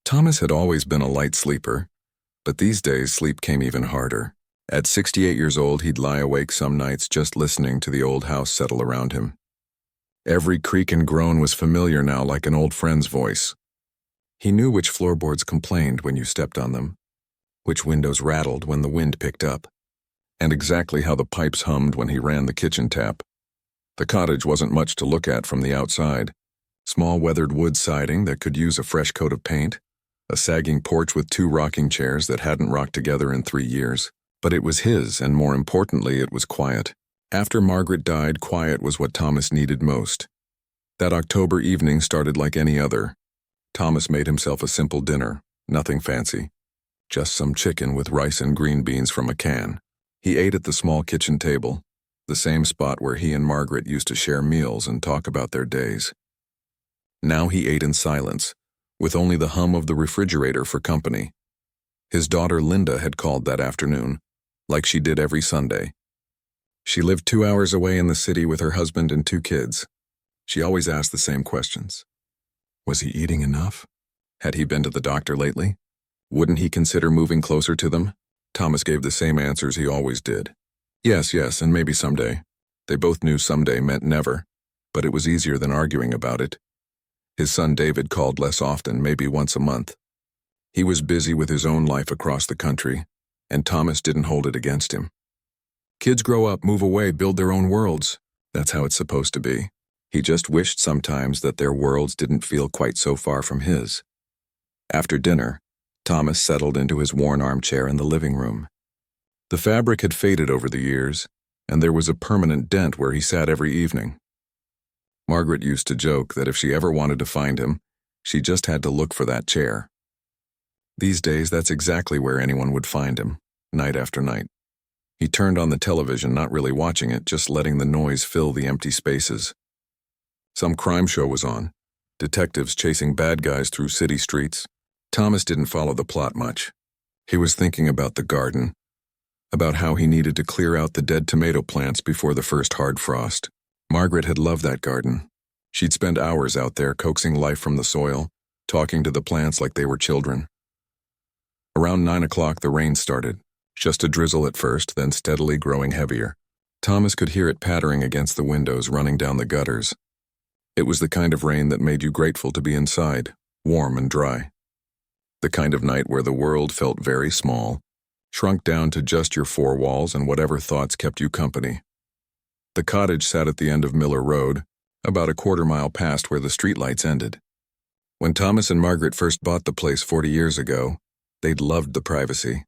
Thomas had always been a light sleeper, but these days sleep came even harder. At 68 years old, he'd lie awake some nights just listening to the old house settle around him. Every creak and groan was familiar now, like an old friend's voice. He knew which floorboards complained when you stepped on them, which windows rattled when the wind picked up, and exactly how the pipes hummed when he ran the kitchen tap. The cottage wasn't much to look at from the outside. Small weathered wood siding that could use a fresh coat of paint, a sagging porch with 2 rocking chairs that hadn't rocked together in 3 years. But it was his, and more importantly, it was quiet. After Margaret died, quiet was what Thomas needed most. That October evening started like any other. Thomas made himself a simple dinner, nothing fancy. Just some chicken with rice and green beans from a can. He ate at the small kitchen table, the same spot where he and Margaret used to share meals and talk about their days. Now he ate in silence, with only the hum of the refrigerator for company. His daughter Linda had called that afternoon, like she did every Sunday. She lived 2 hours away in the city with her husband and 2 kids. She always asked the same questions. Was he eating enough? Had he been to the doctor lately? Wouldn't he consider moving closer to them? Thomas gave the same answers he always did. Yes, and maybe someday. They both knew someday meant never, but it was easier than arguing about it. His son David called less often, maybe once a month. He was busy with his own life across the country, and Thomas didn't hold it against him. Kids grow up, move away, build their own worlds. That's how it's supposed to be. He just wished sometimes that their worlds didn't feel quite so far from his. After dinner, Thomas settled into his worn armchair in the living room. The fabric had faded over the years, and there was a permanent dent where he sat every evening. Margaret used to joke that if she ever wanted to find him, she just had to look for that chair. These days, that's exactly where anyone would find him, night after night. He turned on the television, not really watching it, just letting the noise fill the empty spaces. Some crime show was on, detectives chasing bad guys through city streets. Thomas didn't follow the plot much. He was thinking about the garden, about how he needed to clear out the dead tomato plants before the first hard frost. Margaret had loved that garden. She'd spend hours out there coaxing life from the soil, talking to the plants like they were children. Around 9 o'clock, the rain started. Just a drizzle at first, then steadily growing heavier. Thomas could hear it pattering against the windows, running down the gutters. It was the kind of rain that made you grateful to be inside, warm and dry. The kind of night where the world felt very small, shrunk down to just your 4 walls and whatever thoughts kept you company. The cottage sat at the end of Miller Road, about a quarter mile past where the streetlights ended. When Thomas and Margaret first bought the place 40 years ago, they'd loved the privacy.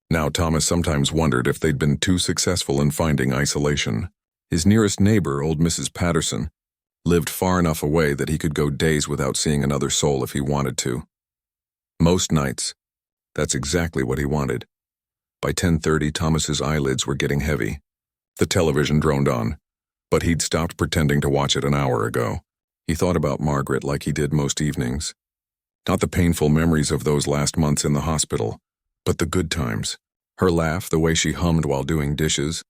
Now Thomas sometimes wondered if they'd been too successful in finding isolation. His nearest neighbor, old Mrs. Patterson, lived far enough away that he could go days without seeing another soul if he wanted to. Most nights, that's exactly what he wanted. By 10:30, Thomas's eyelids were getting heavy. The television droned on, but he'd stopped pretending to watch it an hour ago. He thought about Margaret like he did most evenings. Not the painful memories of those last months in the hospital, but the good times. Her laugh, the way she hummed while doing dishes,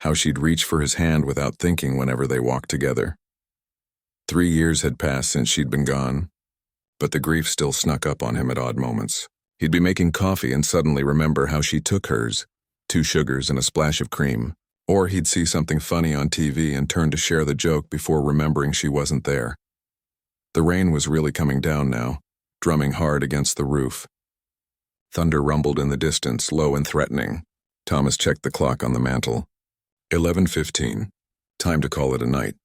how she'd reach for his hand without thinking whenever they walked together. 3 years had passed since she'd been gone, but the grief still snuck up on him at odd moments. He'd be making coffee and suddenly remember how she took hers, 2 sugars and a splash of cream. Or he'd see something funny on TV and turn to share the joke before remembering she wasn't there. The rain was really coming down now, drumming hard against the roof. Thunder rumbled in the distance, low and threatening. Thomas checked the clock on the mantel. 11:15. Time to call it a night.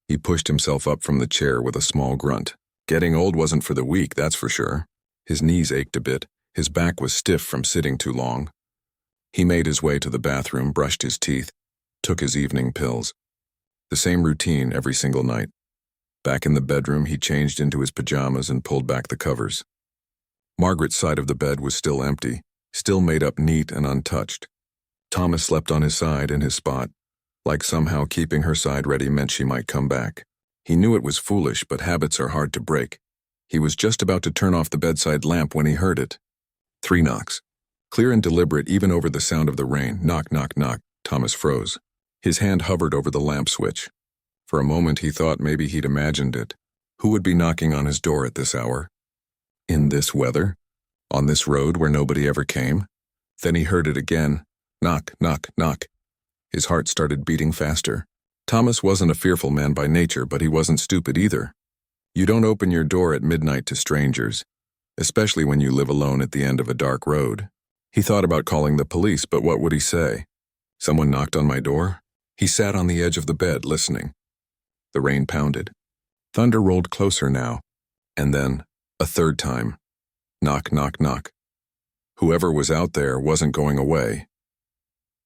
He pushed himself up from the chair with a small grunt. Getting old wasn't for the weak, that's for sure. His knees ached a bit. His back was stiff from sitting too long. He made his way to the bathroom, brushed his teeth, took his evening pills. The same routine every single night. Back in the bedroom, he changed into his pajamas and pulled back the covers. Margaret's side of the bed was still empty, still made up neat and untouched. Thomas slept on his side in his spot, like somehow keeping her side ready meant she might come back. He knew it was foolish, but habits are hard to break. He was just about to turn off the bedside lamp when he heard it. 3 knocks. Clear and deliberate even over the sound of the rain. Knock, knock, knock. Thomas froze. His hand hovered over the lamp switch. For a moment he thought maybe he'd imagined it. Who would be knocking on his door at this hour? In this weather? On this road where nobody ever came? Then he heard it again. Knock, knock, knock. His heart started beating faster. Thomas wasn't a fearful man by nature, but he wasn't stupid either. You don't open your door at midnight to strangers, especially when you live alone at the end of a dark road. He thought about calling the police, but what would he say? Someone knocked on my door? He sat on the edge of the bed, listening. The rain pounded. Thunder rolled closer now, and then, a third time. Knock, knock, knock. Whoever was out there wasn't going away.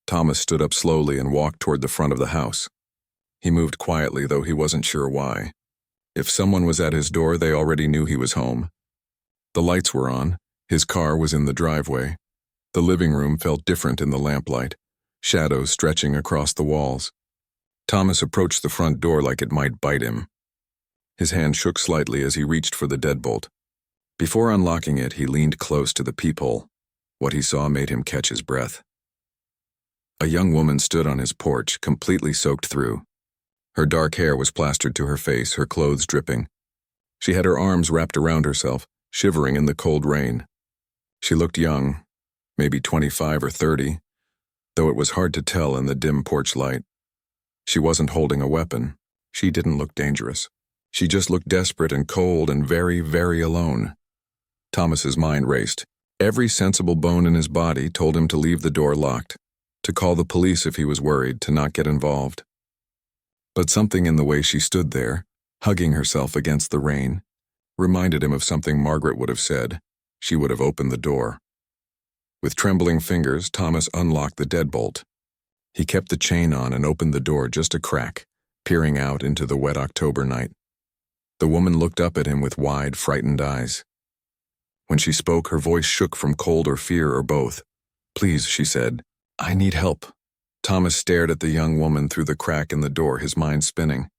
Thomas stood up slowly and walked toward the front of the house. He moved quietly, though he wasn't sure why. If someone was at his door, they already knew he was home. The lights were on. His car was in the driveway. The living room felt different in the lamplight, shadows stretching across the walls. Thomas approached the front door like it might bite him. His hand shook slightly as he reached for the deadbolt. Before unlocking it, he leaned close to the peephole. What he saw made him catch his breath. A young woman stood on his porch, completely soaked through. Her dark hair was plastered to her face, her clothes dripping. She had her arms wrapped around herself, shivering in the cold rain. She looked young, maybe 25 or 30, though it was hard to tell in the dim porch light. She wasn't holding a weapon. She didn't look dangerous. She just looked desperate and cold and very, very alone. Thomas's mind raced. Every sensible bone in his body told him to leave the door locked, to call the police if he was worried, to not get involved. But something in the way she stood there, hugging herself against the rain, reminded him of something Margaret would have said. She would have opened the door. With trembling fingers, Thomas unlocked the deadbolt. He kept the chain on and opened the door just a crack, peering out into the wet October night. The woman looked up at him with wide, frightened eyes. When she spoke, her voice shook from cold or fear or both. "Please," she said, "I need help." Thomas stared at the young woman through the crack in the door, his mind spinning.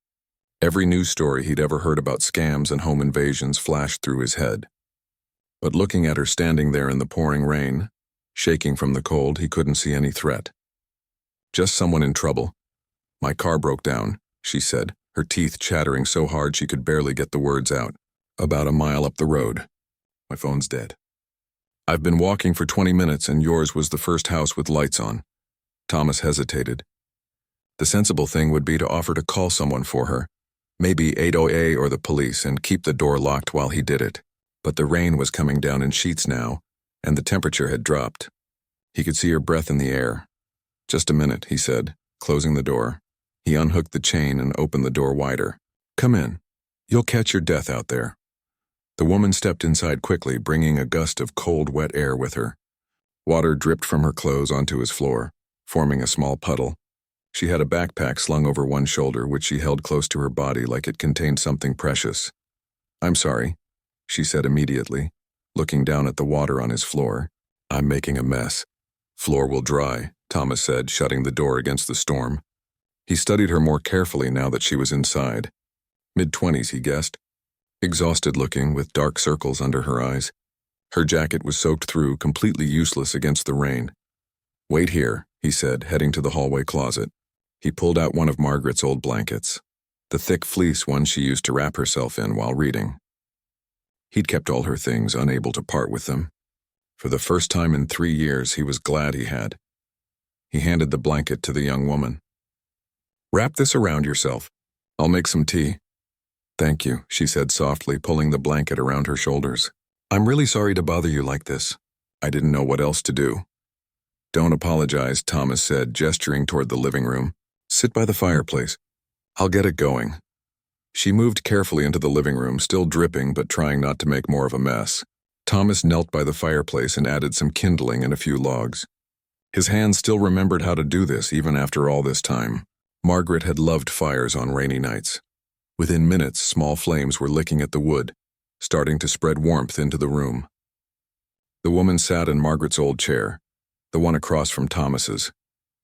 Every news story he'd ever heard about scams and home invasions flashed through his head. But looking at her standing there in the pouring rain, shaking from the cold, he couldn't see any threat. "Just someone in trouble. My car broke down," she said, her teeth chattering so hard she could barely get the words out. "About a mile up the road. My phone's dead. I've been walking for 20 minutes and yours was the first house with lights on." Thomas hesitated. The sensible thing would be to offer to call someone for her, maybe 808 or the police, and keep the door locked while he did it. But the rain was coming down in sheets now, and the temperature had dropped. He could see her breath in the air. "Just a minute," he said, closing the door. He unhooked the chain and opened the door wider. "Come in. You'll catch your death out there." The woman stepped inside quickly, bringing a gust of cold, wet air with her. Water dripped from her clothes onto his floor, forming a small puddle. She had a backpack slung over one shoulder, which she held close to her body like it contained something precious. "I'm sorry," she said immediately, looking down at the water on his floor. "I'm making a mess." "Floor will dry," Thomas said, shutting the door against the storm. He studied her more carefully now that she was inside. Mid-20s, he guessed. Exhausted looking, with dark circles under her eyes. Her jacket was soaked through, completely useless against the rain. "Wait here," he said, heading to the hallway closet. He pulled out one of Margaret's old blankets, the thick fleece one she used to wrap herself in while reading. He'd kept all her things, unable to part with them. For the first time in 3 years, he was glad he had. He handed the blanket to the young woman. "Wrap this around yourself. I'll make some tea." "Thank you," she said softly, pulling the blanket around her shoulders. "I'm really sorry to bother you like this. I didn't know what else to do." "Don't apologize," Thomas said, gesturing toward the living room. "Sit by the fireplace. I'll get it going." She moved carefully into the living room, still dripping but trying not to make more of a mess. Thomas knelt by the fireplace and added some kindling and a few logs. His hands still remembered how to do this even after all this time. Margaret had loved fires on rainy nights. Within minutes, small flames were licking at the wood, starting to spread warmth into the room. The woman sat in Margaret's old chair, the one across from Thomas's.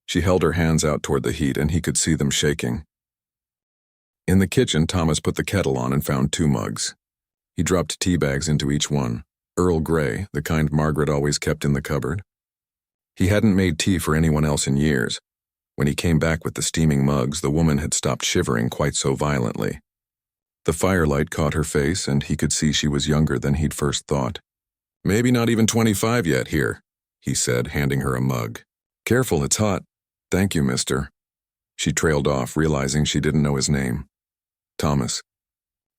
She held her hands out toward the heat, and he could see them shaking. In the kitchen, Thomas put the kettle on and found 2 mugs. He dropped tea bags into each one, Earl Grey, the kind Margaret always kept in the cupboard. He hadn't made tea for anyone else in years. When he came back with the steaming mugs, the woman had stopped shivering quite so violently. The firelight caught her face, and he could see she was younger than he'd first thought. "Maybe not even 25 yet here," he said, handing her a mug. "Careful, it's hot." "Thank you, mister." She trailed off, realizing she didn't know his name. "Thomas."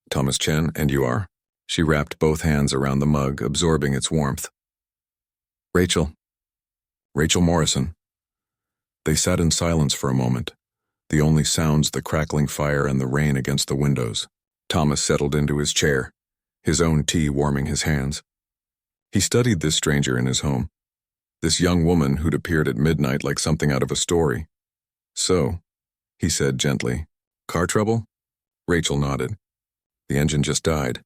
"Thomas Chen, and you are?" She wrapped both hands around the mug, absorbing its warmth. "Rachel. Rachel Morrison." They sat in silence for a moment, the only sounds the crackling fire and the rain against the windows. Thomas settled into his chair, his own tea warming his hands. He studied this stranger in his home, this young woman who'd appeared at midnight like something out of a story. "So," he said gently, "car trouble?" Rachel nodded. "The engine just died.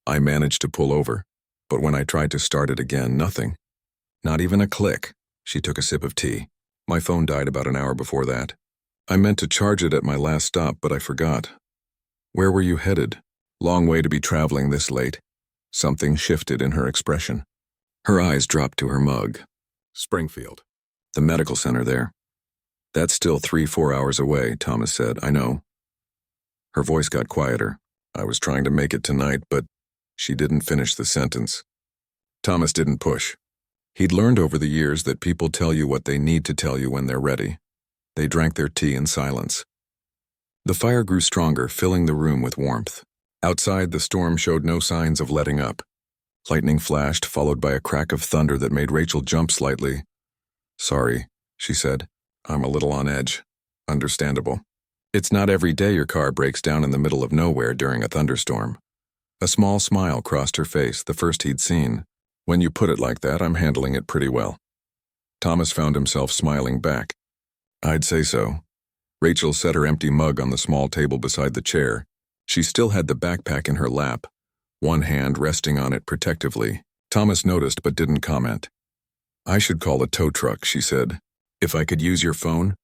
I managed to pull over, but when I tried to start it again, nothing. Not even a click." She took a sip of tea. "My phone died about an hour before that. I meant to charge it at my last stop, but I forgot." "Where were you headed?" "Long way to be traveling this late." Something shifted in her expression. Her eyes dropped to her mug. "Springfield. The medical center there." "That's still 3-4 hours away," Thomas said. "I know." Her voice got quieter. "I was trying to make it tonight, but..." She didn't finish the sentence. Thomas didn't push. He'd learned over the years that people tell you what they need to tell you when they're ready. They drank their tea in silence. The fire grew stronger, filling the room with warmth. Outside, the storm showed no signs of letting up. Lightning flashed, followed by a crack of thunder that made Rachel jump slightly. "Sorry," she said. "I'm a little on edge." "Understandable. It's not every day your car breaks down in the middle of nowhere during a thunderstorm." A small smile crossed her face, the first he'd seen. "When you put it like that, I'm handling it pretty well." Thomas found himself smiling back. "I'd say so." Rachel set her empty mug on the small table beside the chair. She still had the backpack in her lap, one hand resting on it protectively. Thomas noticed but didn't comment. "I should call a tow truck," she said. "If I could use your phone?"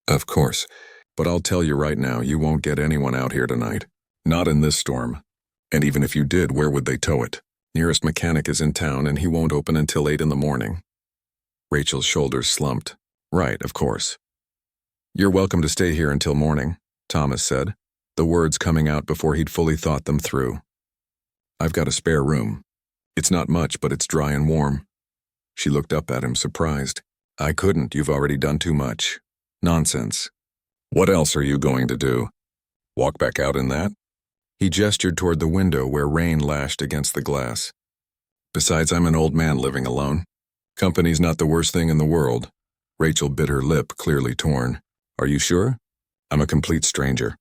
"Of course. But I'll tell you right now, you won't get anyone out here tonight. Not in this storm. And even if you did, where would they tow it? Nearest mechanic is in town, and he won't open until 8 in the morning." Rachel's shoulders slumped. "Right, of course." "You're welcome to stay here until morning," Thomas said, the words coming out before he'd fully thought them through. "I've got a spare room. It's not much, but it's dry and warm." She looked up at him, surprised. "I couldn't. You've already done too much." "Nonsense. What else are you going to do? Walk back out in that?" He gestured toward the window where rain lashed against the glass. "Besides, I'm an old man living alone. Company's not the worst thing in the world." Rachel bit her lip, clearly torn. "Are you sure?" "I'm a complete stranger."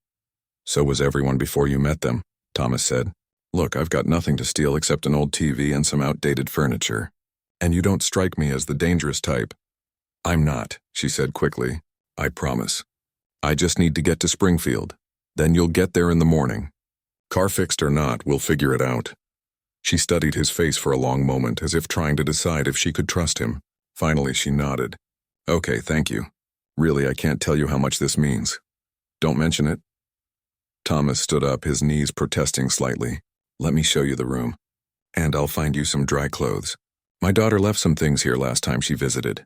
"So was everyone before you met them," Thomas said. "Look, I've got nothing to steal except an old TV and some outdated furniture. And you don't strike me as the dangerous type." "I'm not," she said quickly. "I promise. I just need to get to Springfield. Then you'll get there in the morning. Car fixed or not, we'll figure it out." She studied his face for a long moment, as if trying to decide if she could trust him. Finally, she nodded. "Okay, thank you. Really, I can't tell you how much this means." "Don't mention it." Thomas stood up, his knees protesting slightly. "Let me show you the room. And I'll find you some dry clothes. My daughter left some things here last time she visited."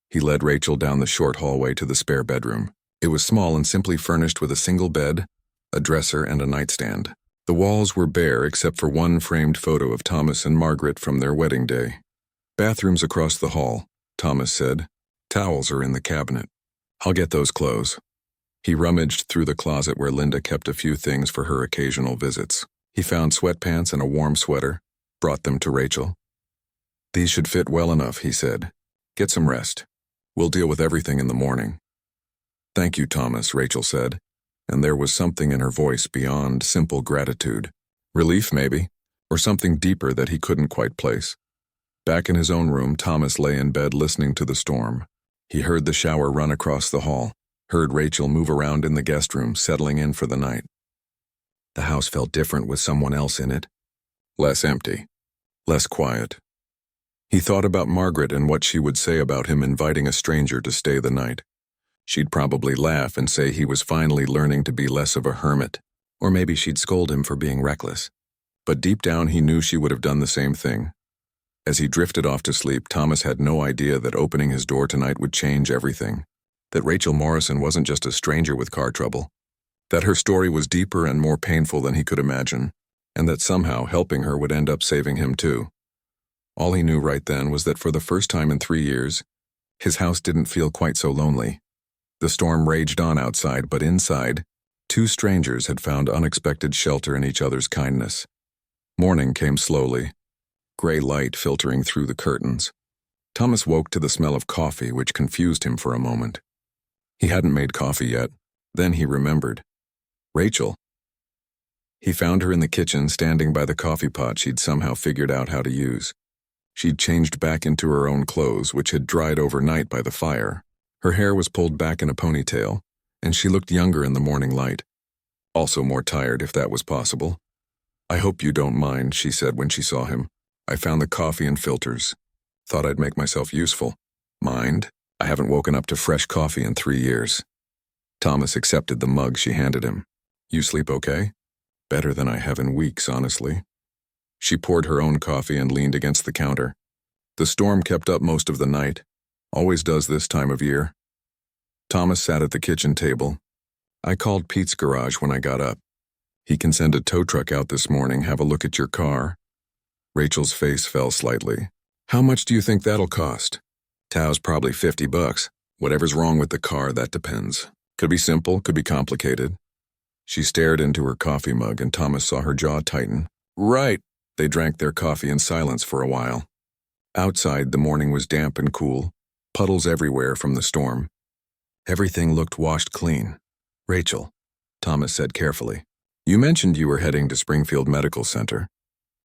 He led Rachel down the short hallway to the spare bedroom. It was small and simply furnished with a single bed, a dresser, and a nightstand. The walls were bare except for one framed photo of Thomas and Margaret from their wedding day. "Bathrooms across the hall," Thomas said. "Towels are in the cabinet. I'll get those clothes." He rummaged through the closet where Linda kept a few things for her occasional visits. He found sweatpants and a warm sweater, brought them to Rachel. "These should fit well enough," he said. "Get some rest. We'll deal with everything in the morning." "Thank you, Thomas," Rachel said, and there was something in her voice beyond simple gratitude. Relief, maybe, or something deeper that he couldn't quite place. Back in his own room, Thomas lay in bed listening to the storm. He heard the shower run across the hall, heard Rachel move around in the guest room, settling in for the night. The house felt different with someone else in it. Less empty, less quiet. He thought about Margaret and what she would say about him inviting a stranger to stay the night. She'd probably laugh and say he was finally learning to be less of a hermit, or maybe she'd scold him for being reckless. But deep down he knew she would have done the same thing. As he drifted off to sleep, Thomas had no idea that opening his door tonight would change everything. That Rachel Morrison wasn't just a stranger with car trouble, that her story was deeper and more painful than he could imagine, and that somehow helping her would end up saving him too. All he knew right then was that for the first time in 3 years, his house didn't feel quite so lonely. The storm raged on outside, but inside, two strangers had found unexpected shelter in each other's kindness. Morning came slowly, gray light filtering through the curtains. Thomas woke to the smell of coffee, which confused him for a moment. He hadn't made coffee yet. Then he remembered. Rachel. He found her in the kitchen, standing by the coffee pot she'd somehow figured out how to use. She'd changed back into her own clothes, which had dried overnight by the fire. Her hair was pulled back in a ponytail, and she looked younger in the morning light. Also more tired, if that was possible. "I hope you don't mind," she said when she saw him. "I found the coffee and filters. Thought I'd make myself useful." "Mind? I haven't woken up to fresh coffee in 3 years." Thomas accepted the mug she handed him. "You sleep okay?" "Better than I have in weeks, honestly." She poured her own coffee and leaned against the counter. The storm kept up most of the night. Always does this time of year. Thomas sat at the kitchen table. "I called Pete's garage when I got up. He can send a tow truck out this morning, have a look at your car." Rachel's face fell slightly. "How much do you think that'll cost?" "Tow's probably $50. Whatever's wrong with the car, that depends. Could be simple, could be complicated." She stared into her coffee mug and Thomas saw her jaw tighten. "Right." They drank their coffee in silence for a while. Outside, the morning was damp and cool, puddles everywhere from the storm. Everything looked washed clean. "Rachel," Thomas said carefully, "you mentioned you were heading to Springfield Medical Center.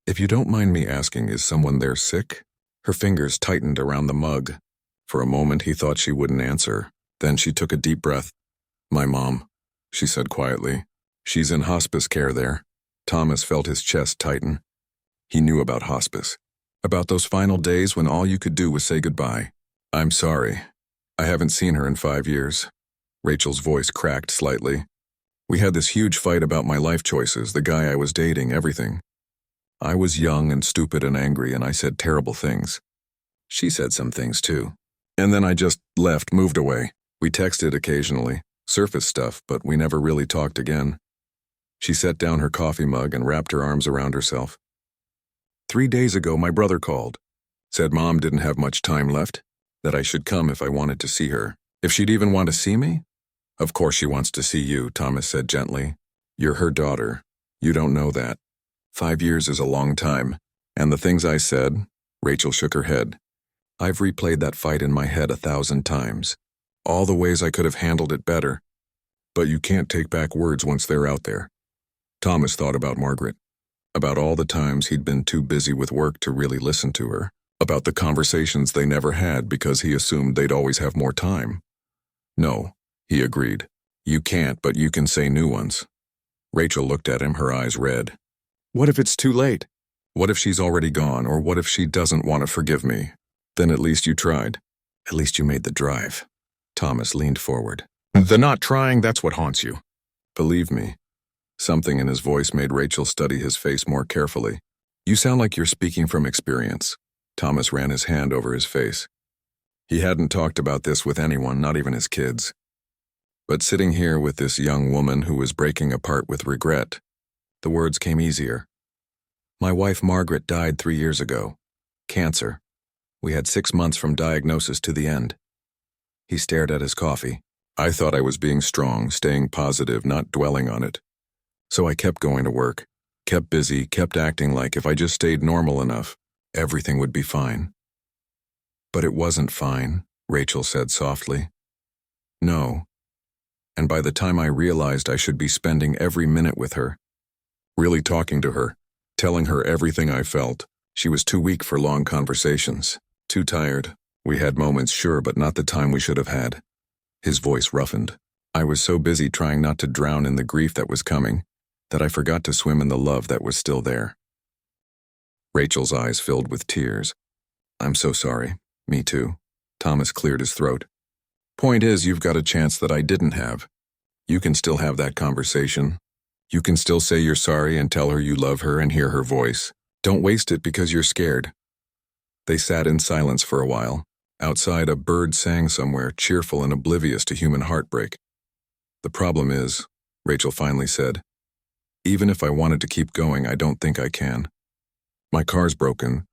If you don't mind me asking, is someone there sick?" Her fingers tightened around the mug. For a moment he thought she wouldn't answer. Then she took a deep breath. "My mom," she said quietly. "She's in hospice care there." Thomas felt his chest tighten. He knew about hospice. About those final days when all you could do was say goodbye. "I'm sorry. I haven't seen her in 5 years." Rachel's voice cracked slightly. "We had this huge fight about my life choices, the guy I was dating, everything. I was young and stupid and angry, and I said terrible things. She said some things too. And then I just left, moved away. We texted occasionally, surface stuff, but we never really talked again." She set down her coffee mug and wrapped her arms around herself. 3 days ago, my brother called. Said Mom didn't have much time left, that I should come if I wanted to see her. If she'd even want to see me? "Of course she wants to see you," Thomas said gently. "You're her daughter. You don't know that. 5 years is a long time. And the things I said," Rachel shook her head. "I've replayed that fight in my head 1,000 times. All the ways I could have handled it better. But you can't take back words once they're out there." Thomas thought about Margaret. About all the times he'd been too busy with work to really listen to her. About the conversations they never had because he assumed they'd always have more time. "No," he agreed. "You can't, but you can say new ones." Rachel looked at him, her eyes red. "What if it's too late? What if she's already gone, or what if she doesn't want to forgive me? Then at least you tried. At least you made the drive." Thomas leaned forward. "The not trying, that's what haunts you." "Believe me." Something in his voice made Rachel study his face more carefully. "You sound like you're speaking from experience." Thomas ran his hand over his face. He hadn't talked about this with anyone, not even his kids. But sitting here with this young woman who was breaking apart with regret, the words came easier. "My wife Margaret died 3 years ago. Cancer. We had 6 months from diagnosis to the end." He stared at his coffee. "I thought I was being strong, staying positive, not dwelling on it. So I kept going to work, kept busy, kept acting like if I just stayed normal enough, everything would be fine." "But it wasn't fine," Rachel said softly. "No. And by the time I realized I should be spending every minute with her, really talking to her, telling her everything I felt, she was too weak for long conversations, too tired. We had moments, sure, but not the time we should have had." His voice roughened. "I was so busy trying not to drown in the grief that was coming, that I forgot to swim in the love that was still there." Rachel's eyes filled with tears. "I'm so sorry. Me too." Thomas cleared his throat. "Point is, you've got a chance that I didn't have. You can still have that conversation. You can still say you're sorry and tell her you love her and hear her voice. Don't waste it because you're scared." They sat in silence for a while. Outside, a bird sang somewhere, cheerful and oblivious to human heartbreak. "The problem is, Rachel finally said. Even if I wanted to keep going, I don't think I can. My car's broken.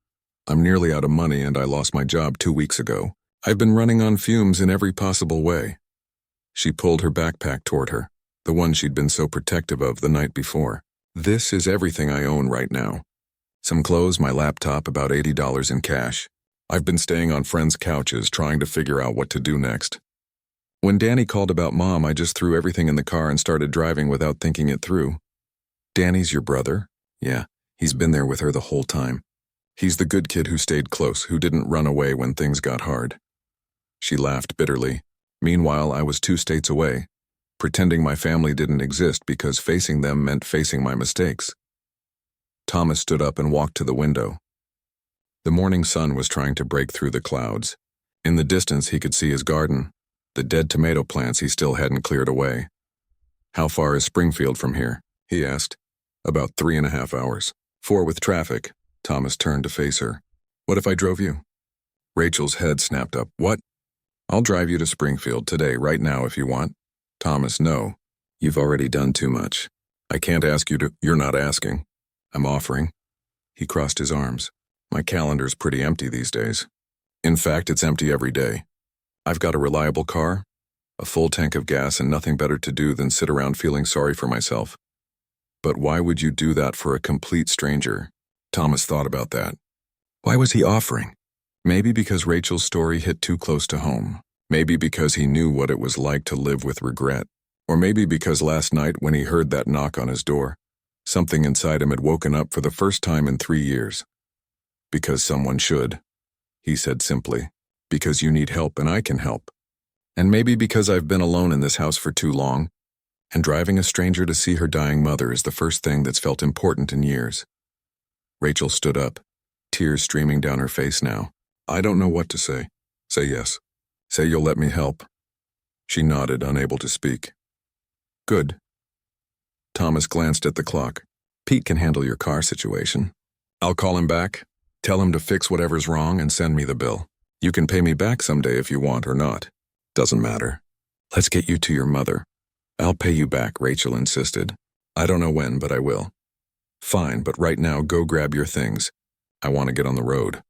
I'm nearly out of money and I lost my job 2 weeks ago. I've been running on fumes in every possible way. She pulled her backpack toward her, the one she'd been so protective of the night before. This is everything I own right now. Some clothes, my laptop, about $80 in cash. I've been staying on friends' couches trying to figure out what to do next. When Danny called about Mom, I just threw everything in the car and started driving without thinking it through. Danny's your brother? Yeah, he's been there with her the whole time. He's the good kid who stayed close, who didn't run away when things got hard. She laughed bitterly. Meanwhile, I was 2 states away, pretending my family didn't exist because facing them meant facing my mistakes. Thomas stood up and walked to the window. The morning sun was trying to break through the clouds. In the distance, he could see his garden, the dead tomato plants he still hadn't cleared away. How far is Springfield from here? He asked. About 3.5 hours. 4 with traffic. Thomas turned to face her. What if I drove you? Rachel's head snapped up. What? I'll drive you to Springfield today, right now, if you want. Thomas, no. You've already done too much. I can't ask you to. You're not asking. I'm offering. He crossed his arms. My calendar's pretty empty these days. In fact, it's empty every day. I've got a reliable car, a full tank of gas, and nothing better to do than sit around feeling sorry for myself. But why would you do that for a complete stranger? Thomas thought about that. Why was he offering? Maybe because Rachel's story hit too close to home. Maybe because he knew what it was like to live with regret. Or maybe because last night when he heard that knock on his door, something inside him had woken up for the first time in 3 years. Because someone should, he said simply. Because you need help and I can help. And maybe because I've been alone in this house for too long, and driving a stranger to see her dying mother is the first thing that's felt important in years. Rachel stood up, tears streaming down her face now. I don't know what to say. Say yes. Say you'll let me help. She nodded, unable to speak. Good. Thomas glanced at the clock. Pete can handle your car situation. I'll call him back, tell him to fix whatever's wrong and send me the bill. You can pay me back someday if you want or not. Doesn't matter. Let's get you to your mother. I'll pay you back, Rachel insisted. I don't know when, but I will. Fine, but right now go grab your things. I want to get on the road.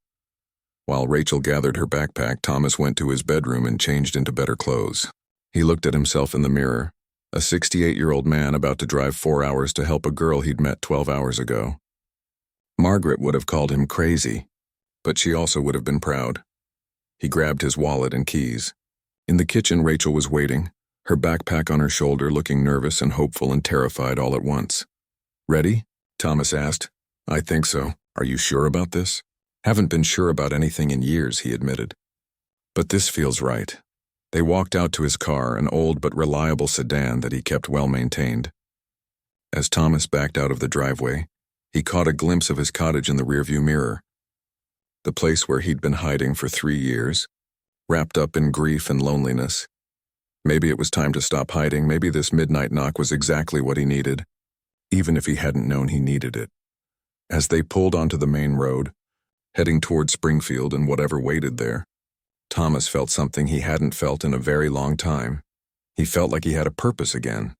While Rachel gathered her backpack, Thomas went to his bedroom and changed into better clothes. He looked at himself in the mirror, a 68-year-old man about to drive 4 hours to help a girl he'd met 12 hours ago. Margaret would have called him crazy, but she also would have been proud. He grabbed his wallet and keys. In the kitchen, Rachel was waiting, her backpack on her shoulder, looking nervous and hopeful and terrified all at once. Ready? Thomas asked. I think so. Are you sure about this? Haven't been sure about anything in years, he admitted. But this feels right. They walked out to his car, an old but reliable sedan that he kept well maintained. As Thomas backed out of the driveway, he caught a glimpse of his cottage in the rearview mirror. The place where he'd been hiding for 3 years, wrapped up in grief and loneliness. Maybe it was time to stop hiding. Maybe this midnight knock was exactly what he needed, even if he hadn't known he needed it. As they pulled onto the main road, heading toward Springfield and whatever waited there, Thomas felt something he hadn't felt in a very long time. He felt like he had a purpose again.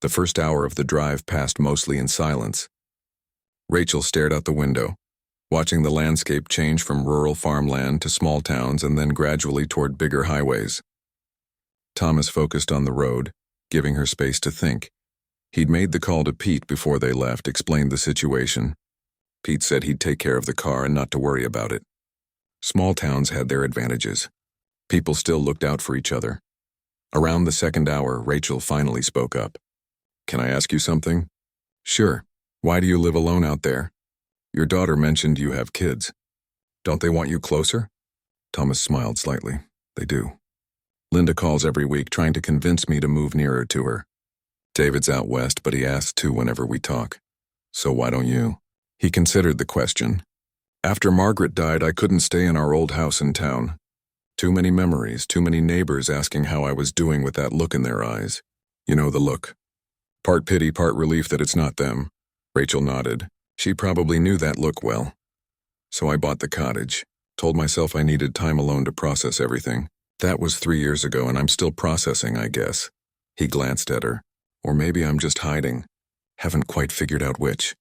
The first hour of the drive passed mostly in silence. Rachel stared out the window, watching the landscape change from rural farmland to small towns and then gradually toward bigger highways. Thomas focused on the road, giving her space to think. He'd made the call to Pete before they left, explained the situation. Pete said he'd take care of the car and not to worry about it. Small towns had their advantages. People still looked out for each other. Around the second hour, Rachel finally spoke up. Can I ask you something? Sure. Why do you live alone out there? Your daughter mentioned you have kids. Don't they want you closer? Thomas smiled slightly. They do. Linda calls every week trying to convince me to move nearer to her. David's out west, but he asks to whenever we talk. So why don't you? He considered the question. After Margaret died, I couldn't stay in our old house in town. Too many memories, too many neighbors asking how I was doing with that look in their eyes. You know the look. Part pity, part relief that it's not them. Rachel nodded. She probably knew that look well. So I bought the cottage, told myself I needed time alone to process everything. That was 3 years ago and I'm still processing, I guess. He glanced at her. Or maybe I'm just hiding. Haven't quite figured out which.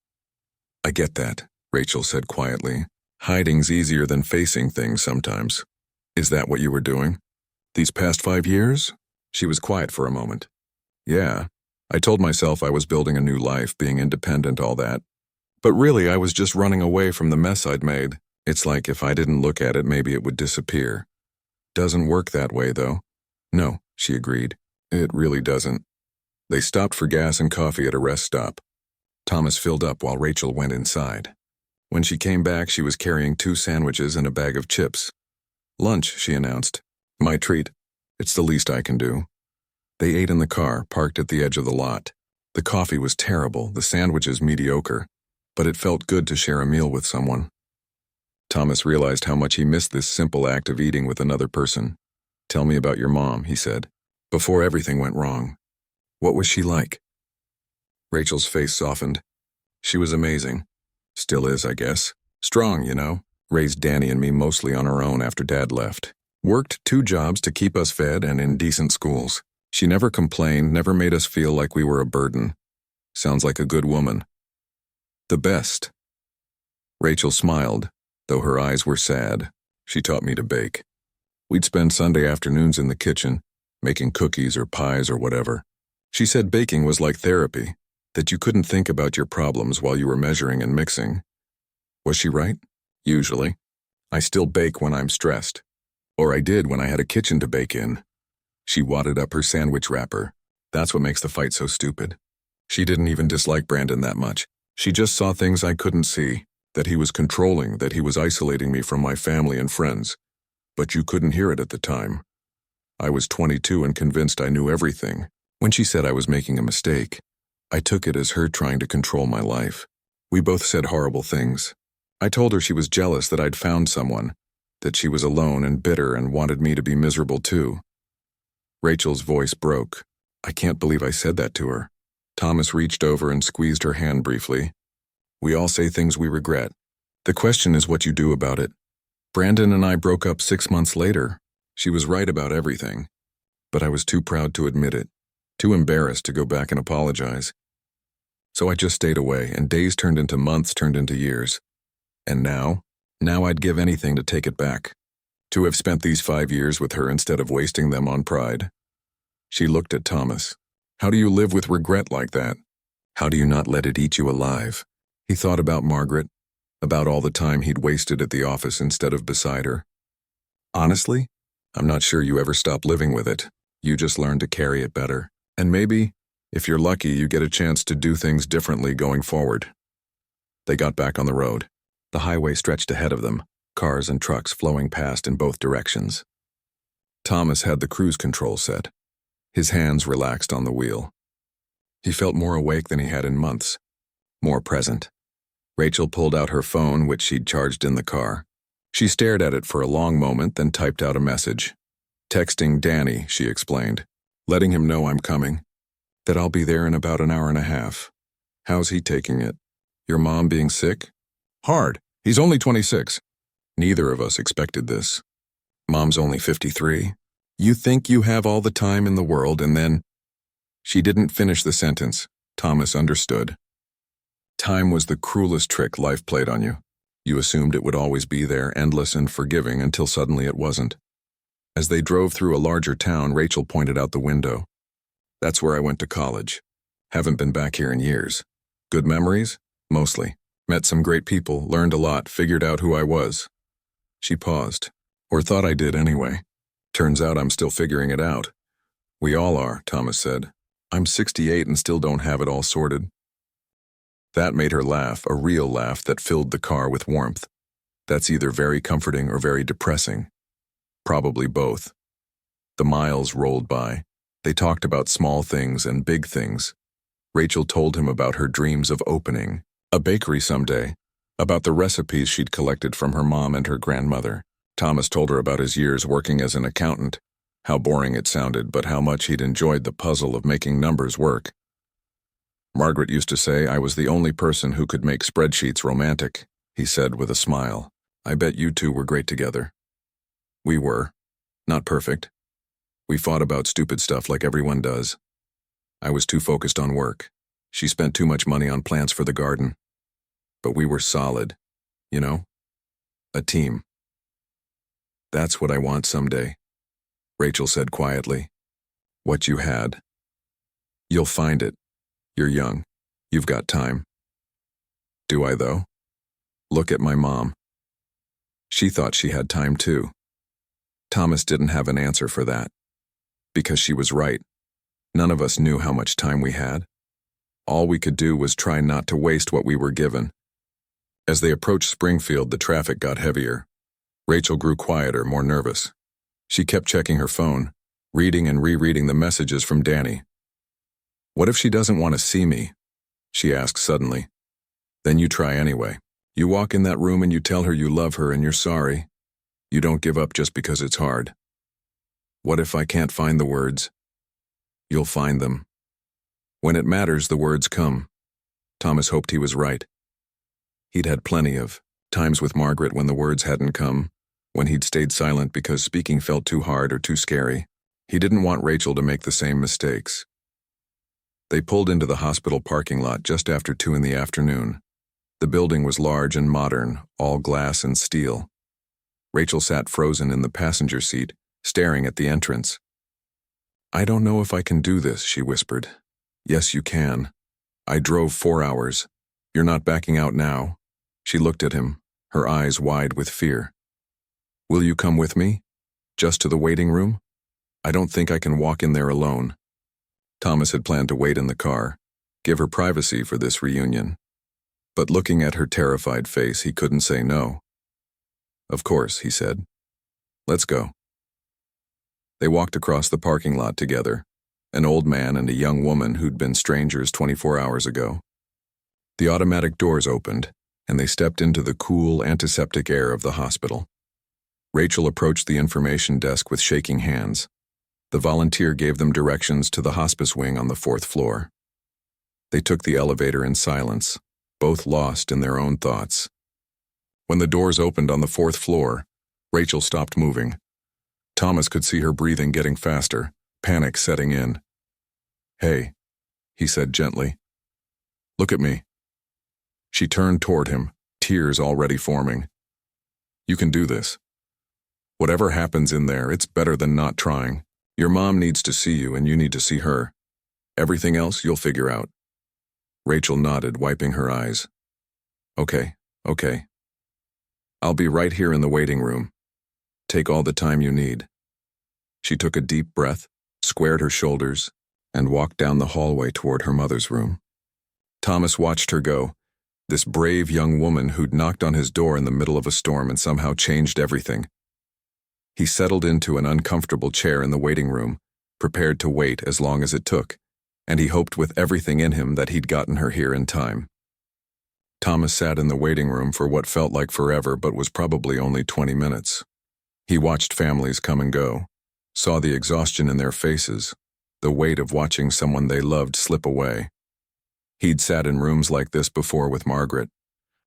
I get that, Rachel said quietly. Hiding's easier than facing things sometimes. Is that what you were doing? These past 5 years? She was quiet for a moment. Yeah. I told myself I was building a new life, being independent, all that. But really, I was just running away from the mess I'd made. It's like if I didn't look at it, maybe it would disappear. Doesn't work that way, though. No, she agreed. It really doesn't. They stopped for gas and coffee at a rest stop. Thomas filled up while Rachel went inside. When she came back, she was carrying 2 sandwiches and a bag of chips. Lunch, she announced. My treat. It's the least I can do. They ate in the car, parked at the edge of the lot. The coffee was terrible, the sandwiches mediocre, but it felt good to share a meal with someone. Thomas realized how much he missed this simple act of eating with another person. Tell me about your mom, he said, before everything went wrong. What was she like? Rachel's face softened. She was amazing. Still is, I guess. Strong, you know. Raised Danny and me mostly on her own after Dad left. Worked 2 jobs to keep us fed and in decent schools. She never complained, never made us feel like we were a burden. Sounds like a good woman. The best. Rachel smiled, though her eyes were sad. She taught me to bake. We'd spend Sunday afternoons in the kitchen, making cookies or pies or whatever. She said baking was like therapy, that you couldn't think about your problems while you were measuring and mixing. Was she right? Usually. I still bake when I'm stressed. Or I did when I had a kitchen to bake in. She wadded up her sandwich wrapper. That's what makes the fight so stupid. She didn't even dislike Brandon that much. She just saw things I couldn't see, that he was controlling, that he was isolating me from my family and friends. But you couldn't hear it at the time. I was 22 and convinced I knew everything. When she said I was making a mistake, I took it as her trying to control my life. We both said horrible things. I told her she was jealous that I'd found someone, that she was alone and bitter and wanted me to be miserable too. Rachel's voice broke. I can't believe I said that to her. Thomas reached over and squeezed her hand briefly. We all say things we regret. The question is what you do about it. Brandon and I broke up 6 months later. She was right about everything. But I was too proud to admit it, too embarrassed to go back and apologize. So I just stayed away, and days turned into months, turned into years. And now I'd give anything to take it back. To have spent these 5 years with her instead of wasting them on pride. She looked at Thomas. How do you live with regret like that? How do you not let it eat you alive? He thought about Margaret, about all the time he'd wasted at the office instead of beside her. Honestly, I'm not sure you ever stop living with it. You just learn to carry it better. And maybe, if you're lucky, you get a chance to do things differently going forward. They got back on the road. The highway stretched ahead of them, cars and trucks flowing past in both directions. Thomas had the cruise control set. His hands relaxed on the wheel. He felt more awake than he had in months, more present. Rachel pulled out her phone, which she'd charged in the car. She stared at it for a long moment, then typed out a message. Texting Danny, she explained, letting him know I'm coming, that I'll be there in about an hour and a half. How's he taking it? Your mom being sick? Hard. He's only 26. Neither of us expected this. Mom's only 53. You think you have all the time in the world and then... She didn't finish the sentence. Thomas understood. Time was the cruelest trick life played on you. You assumed it would always be there, endless and forgiving, until suddenly it wasn't. As they drove through a larger town, Rachel pointed out the window. That's where I went to college. Haven't been back here in years. Good memories? Mostly. Met some great people, learned a lot, figured out who I was. She paused. Or thought I did anyway. Turns out I'm still figuring it out. We all are, Thomas said. I'm 68 and still don't have it all sorted. That made her laugh, a real laugh that filled the car with warmth. That's either very comforting or very depressing. Probably both. The miles rolled by. They talked about small things and big things. Rachel told him about her dreams of opening a bakery someday, about the recipes she'd collected from her mom and her grandmother. Thomas told her about his years working as an accountant, how boring it sounded, but how much he'd enjoyed the puzzle of making numbers work. Margaret used to say I was the only person who could make spreadsheets romantic, he said with a smile. I bet you two were great together. We were. Not perfect. We fought about stupid stuff like everyone does. I was too focused on work. She spent too much money on plants for the garden. But we were solid, you know? A team. That's what I want someday, Rachel said quietly. What you had. You'll find it. You're young. You've got time. Do I, though? Look at my mom. She thought she had time, too. Thomas didn't have an answer for that. Because she was right. None of us knew how much time we had. All we could do was try not to waste what we were given. As they approached Springfield, the traffic got heavier. Rachel grew quieter, more nervous. She kept checking her phone, reading and rereading the messages from Danny. What if she doesn't want to see me? She asked suddenly. Then you try anyway. You walk in that room and you tell her you love her and you're sorry. You don't give up just because it's hard. What if I can't find the words? You'll find them. When it matters, the words come. Thomas hoped he was right. He'd had plenty of times with Margaret when the words hadn't come, when he'd stayed silent because speaking felt too hard or too scary. He didn't want Rachel to make the same mistakes. They pulled into the hospital parking lot just after 2 in the afternoon. The building was large and modern, all glass and steel. Rachel sat frozen in the passenger seat, staring at the entrance. I don't know if I can do this, she whispered. Yes, you can. I drove 4 hours. You're not backing out now. She looked at him, her eyes wide with fear. Will you come with me? Just to the waiting room? I don't think I can walk in there alone. Thomas had planned to wait in the car, give her privacy for this reunion. But looking at her terrified face, he couldn't say no. Of course, he said. Let's go. They walked across the parking lot together, an old man and a young woman who'd been strangers 24 hours ago. The automatic doors opened, and they stepped into the cool, antiseptic air of the hospital. Rachel approached the information desk with shaking hands. The volunteer gave them directions to the hospice wing on the 4th floor. They took the elevator in silence, both lost in their own thoughts. When the doors opened on the 4th floor, Rachel stopped moving. Thomas could see her breathing getting faster, panic setting in. Hey, he said gently. Look at me. She turned toward him, tears already forming. You can do this. Whatever happens in there, it's better than not trying. Your mom needs to see you and you need to see her. Everything else you'll figure out. Rachel nodded, wiping her eyes. Okay. I'll be right here in the waiting room. Take all the time you need. She took a deep breath, squared her shoulders, and walked down the hallway toward her mother's room. Thomas watched her go, this brave young woman who'd knocked on his door in the middle of a storm and somehow changed everything. He settled into an uncomfortable chair in the waiting room, prepared to wait as long as it took, and he hoped with everything in him that he'd gotten her here in time. Thomas sat in the waiting room for what felt like forever but was probably only 20 minutes. He watched families come and go, saw the exhaustion in their faces, the weight of watching someone they loved slip away. He'd sat in rooms like this before with Margaret.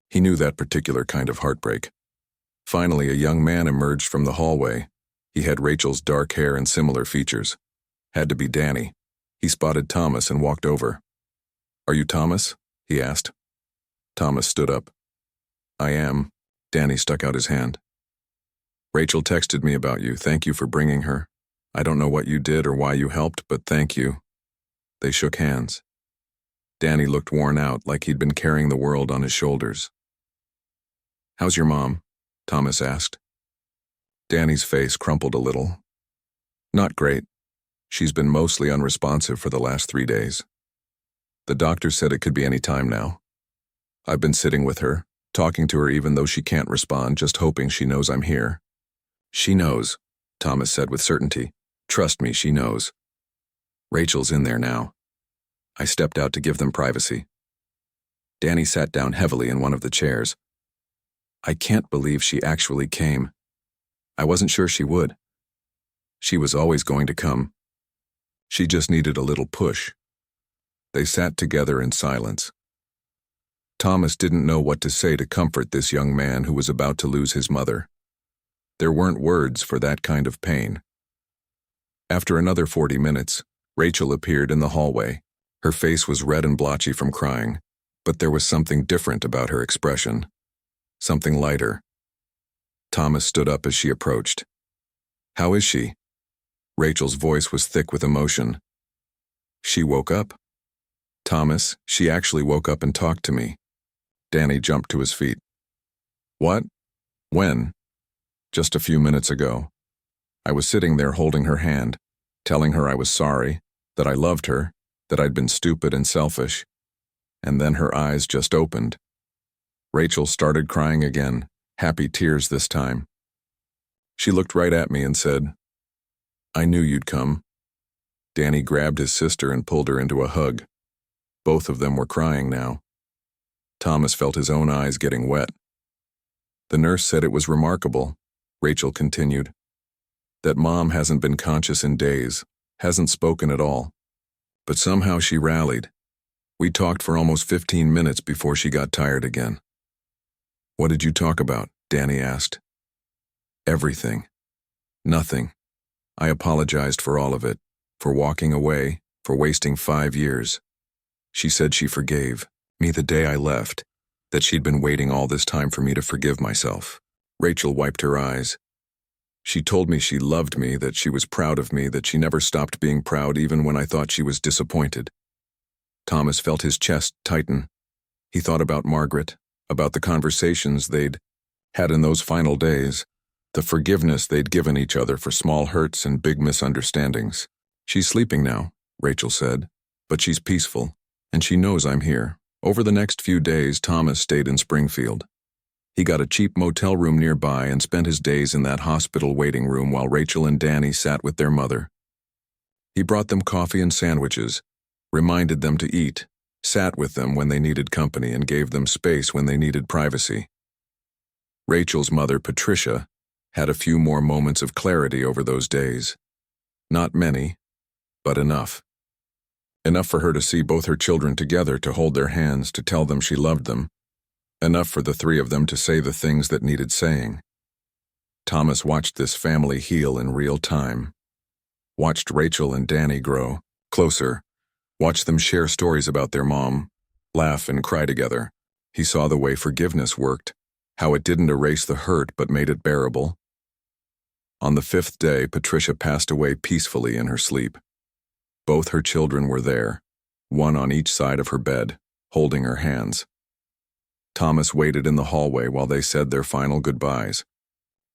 He knew that particular kind of heartbreak. Finally, a young man emerged from the hallway. He had Rachel's dark hair and similar features. Had to be Danny. He spotted Thomas and walked over. Are you Thomas? He asked. Thomas stood up. I am. Danny stuck out his hand. Rachel texted me about you. Thank you for bringing her. I don't know what you did or why you helped, but thank you. They shook hands. Danny looked worn out, like he'd been carrying the world on his shoulders. How's your mom? Thomas asked. Danny's face crumpled a little. Not great. She's been mostly unresponsive for the last 3 days. The doctor said it could be any time now. I've been sitting with her, talking to her even though she can't respond, just hoping she knows I'm here. She knows, Thomas said with certainty. Trust me, she knows. Rachel's in there now. I stepped out to give them privacy. Danny sat down heavily in one of the chairs. I can't believe she actually came. I wasn't sure she would. She was always going to come. She just needed a little push. They sat together in silence. Thomas didn't know what to say to comfort this young man who was about to lose his mother. There weren't words for that kind of pain. After another 40 minutes, Rachel appeared in the hallway. Her face was red and blotchy from crying, but there was something different about her expression. Something lighter. Thomas stood up as she approached. "How is she?" Rachel's voice was thick with emotion. "She woke up?" "Thomas, she actually woke up and talked to me." Danny jumped to his feet. "What? When?" "Just a few minutes ago. I was sitting there holding her hand, telling her I was sorry, that I loved her, that I'd been stupid and selfish. And then her eyes just opened." Rachel started crying again, happy tears this time. She looked right at me and said, "I knew you'd come." Danny grabbed his sister and pulled her into a hug. Both of them were crying now. Thomas felt his own eyes getting wet. "The nurse said it was remarkable," Rachel continued, "that Mom hasn't been conscious in days, hasn't spoken at all. But somehow she rallied. We talked for almost 15 minutes before she got tired again." "What did you talk about?" Danny asked. "Everything. Nothing. I apologized for all of it, for walking away, for wasting 5 years. She said she forgave me the day I left, that she'd been waiting all this time for me to forgive myself." Rachel wiped her eyes. "She told me she loved me, that she was proud of me, that she never stopped being proud even when I thought she was disappointed." Thomas felt his chest tighten. He thought about Margaret, about the conversations they'd had in those final days, the forgiveness they'd given each other for small hurts and big misunderstandings. "She's sleeping now," Rachel said, "but she's peaceful, and she knows I'm here." Over the next few days, Thomas stayed in Springfield. He got a cheap motel room nearby and spent his days in that hospital waiting room while Rachel and Danny sat with their mother. He brought them coffee and sandwiches, reminded them to eat, sat with them when they needed company, and gave them space when they needed privacy. Rachel's mother, Patricia, had a few more moments of clarity over those days. Not many, but enough. Enough for her to see both her children together, to hold their hands, to tell them she loved them. Enough for the three of them to say the things that needed saying. Thomas watched this family heal in real time. Watched Rachel and Danny grow closer. Watched them share stories about their mom, laugh and cry together. He saw the way forgiveness worked, how it didn't erase the hurt but made it bearable. On the 5th day, Patricia passed away peacefully in her sleep. Both her children were there, one on each side of her bed, holding her hands. Thomas waited in the hallway while they said their final goodbyes.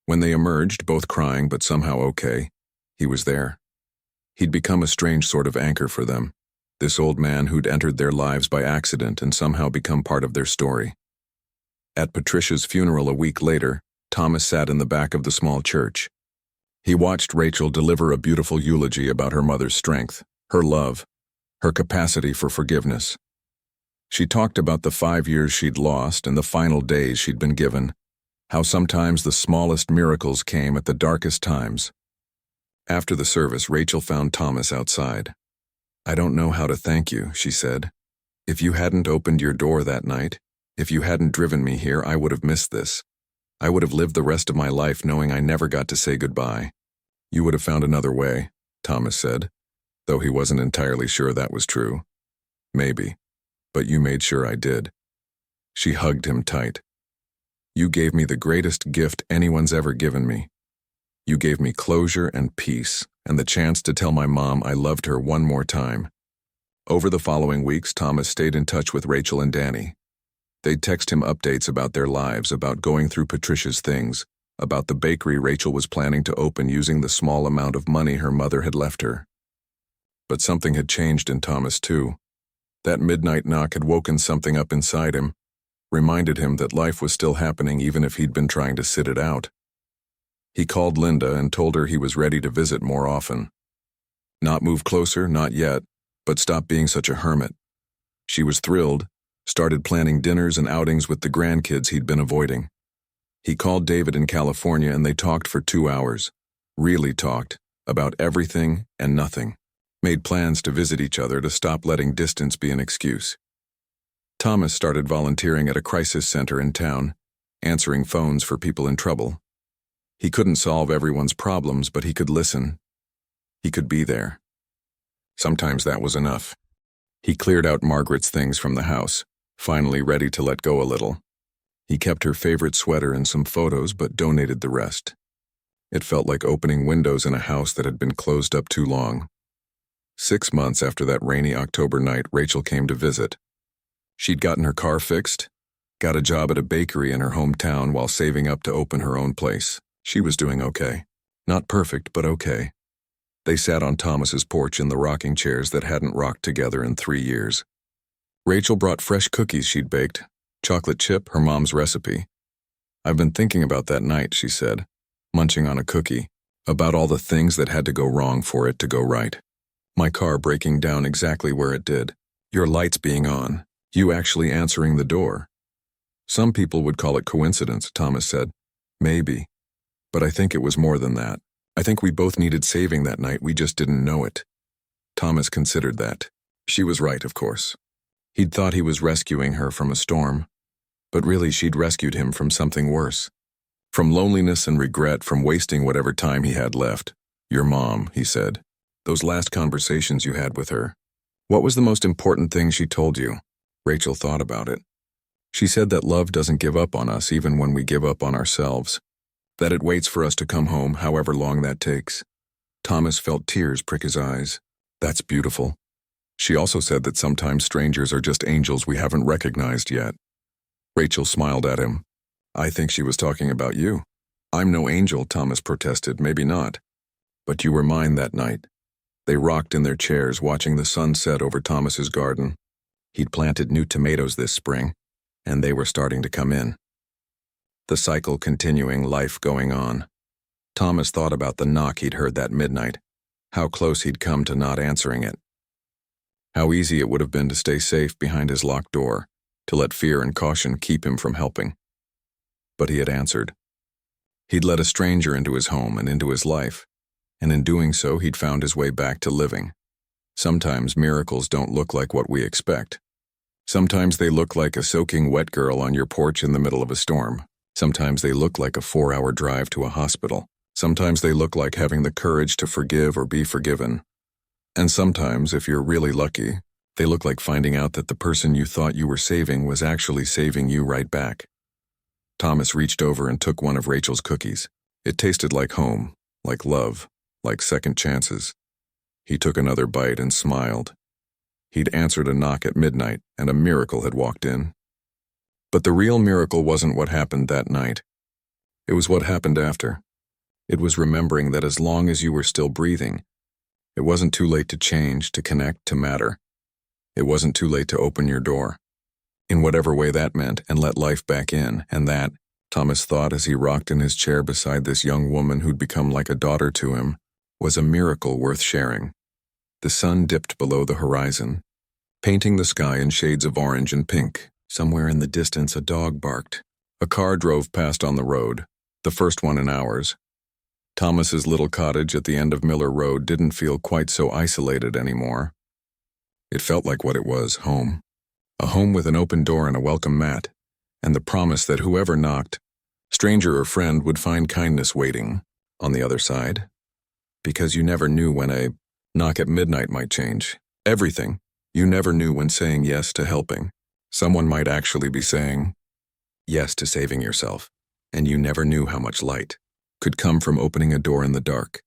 When they emerged, both crying but somehow okay, he was there. He'd become a strange sort of anchor for them, this old man who'd entered their lives by accident and somehow become part of their story. At Patricia's funeral a week later, Thomas sat in the back of the small church. He watched Rachel deliver a beautiful eulogy about her mother's strength, her love, her capacity for forgiveness. She talked about the 5 years she'd lost and the final days she'd been given, how sometimes the smallest miracles came at the darkest times. After the service, Rachel found Thomas outside. "I don't know how to thank you," she said. "If you hadn't opened your door that night, if you hadn't driven me here, I would have missed this. I would have lived the rest of my life knowing I never got to say goodbye." "You would have found another way," Thomas said, though he wasn't entirely sure that was true. "Maybe. But you made sure I did." She hugged him tight. "You gave me the greatest gift anyone's ever given me. You gave me closure and peace, and the chance to tell my mom I loved her one more time." Over the following weeks, Thomas stayed in touch with Rachel and Danny. They'd text him updates about their lives, about going through Patricia's things, about the bakery Rachel was planning to open using the small amount of money her mother had left her. But something had changed in Thomas, too. That midnight knock had woken something up inside him, reminded him that life was still happening even if he'd been trying to sit it out. He called Linda and told her he was ready to visit more often. Not move closer, not yet, but stop being such a hermit. She was thrilled, started planning dinners and outings with the grandkids he'd been avoiding. He called David in California and they talked for 2 hours, really talked, about everything and nothing. Made plans to visit each other, to stop letting distance be an excuse. Thomas started volunteering at a crisis center in town, answering phones for people in trouble. He couldn't solve everyone's problems, but he could listen. He could be there. Sometimes that was enough. He cleared out Margaret's things from the house, finally ready to let go a little. He kept her favorite sweater and some photos, but donated the rest. It felt like opening windows in a house that had been closed up too long. 6 months after that rainy October night, Rachel came to visit. She'd gotten her car fixed, got a job at a bakery in her hometown while saving up to open her own place. She was doing okay. Not perfect, but okay. They sat on Thomas's porch in the rocking chairs that hadn't rocked together in 3 years. Rachel brought fresh cookies she'd baked, chocolate chip, her mom's recipe. "I've been thinking about that night," she said, munching on a cookie, "about all the things that had to go wrong for it to go right. My car breaking down exactly where it did, your lights being on, you actually answering the door." "Some people would call it coincidence," Thomas said. "Maybe. But I think it was more than that. I think we both needed saving that night, we just didn't know it." Thomas considered that. She was right, of course. He'd thought he was rescuing her from a storm, but really she'd rescued him from something worse. From loneliness and regret, from wasting whatever time he had left. "Your mom," he said. "Those last conversations you had with her. What was the most important thing she told you?" Rachel thought about it. "She said that love doesn't give up on us even when we give up on ourselves. That it waits for us to come home, however long that takes." Thomas felt tears prick his eyes. "That's beautiful." "She also said that sometimes strangers are just angels we haven't recognized yet." Rachel smiled at him. "I think she was talking about you." "I'm no angel," Thomas protested. "Maybe not. But you were mine that night." They rocked in their chairs, watching the sun set over Thomas's garden. He'd planted new tomatoes this spring, and they were starting to come in. The cycle continuing, life going on. Thomas thought about the knock he'd heard that midnight, how close he'd come to not answering it. How easy it would have been to stay safe behind his locked door, to let fear and caution keep him from helping. But he had answered. He'd let a stranger into his home and into his life, and in doing so he'd found his way back to living. Sometimes miracles don't look like what we expect. Sometimes they look like a soaking wet girl on your porch in the middle of a storm. Sometimes they look like a 4-hour drive to a hospital. Sometimes they look like having the courage to forgive or be forgiven. And sometimes, if you're really lucky, they look like finding out that the person you thought you were saving was actually saving you right back. Thomas reached over and took one of Rachel's cookies. It tasted like home, like love, like second chances. He took another bite and smiled. He'd answered a knock at midnight, and a miracle had walked in. But the real miracle wasn't what happened that night. It was what happened after. It was remembering that as long as you were still breathing, it wasn't too late to change, to connect, to matter. It wasn't too late to open your door, in whatever way that meant, and let life back in. And that, Thomas thought as he rocked in his chair beside this young woman who'd become like a daughter to him, was a miracle worth sharing. The sun dipped below the horizon, painting the sky in shades of orange and pink. Somewhere in the distance, a dog barked. A car drove past on the road, the first one in hours. Thomas's little cottage at the end of Miller Road didn't feel quite so isolated anymore. It felt like what it was, home. A home with an open door and a welcome mat, and the promise that whoever knocked, stranger or friend, would find kindness waiting on the other side. Because you never knew when a knock at midnight might change everything. You never knew when saying yes to helping. Someone might actually be saying yes to saving yourself, and you never knew how much light could come from opening a door in the dark.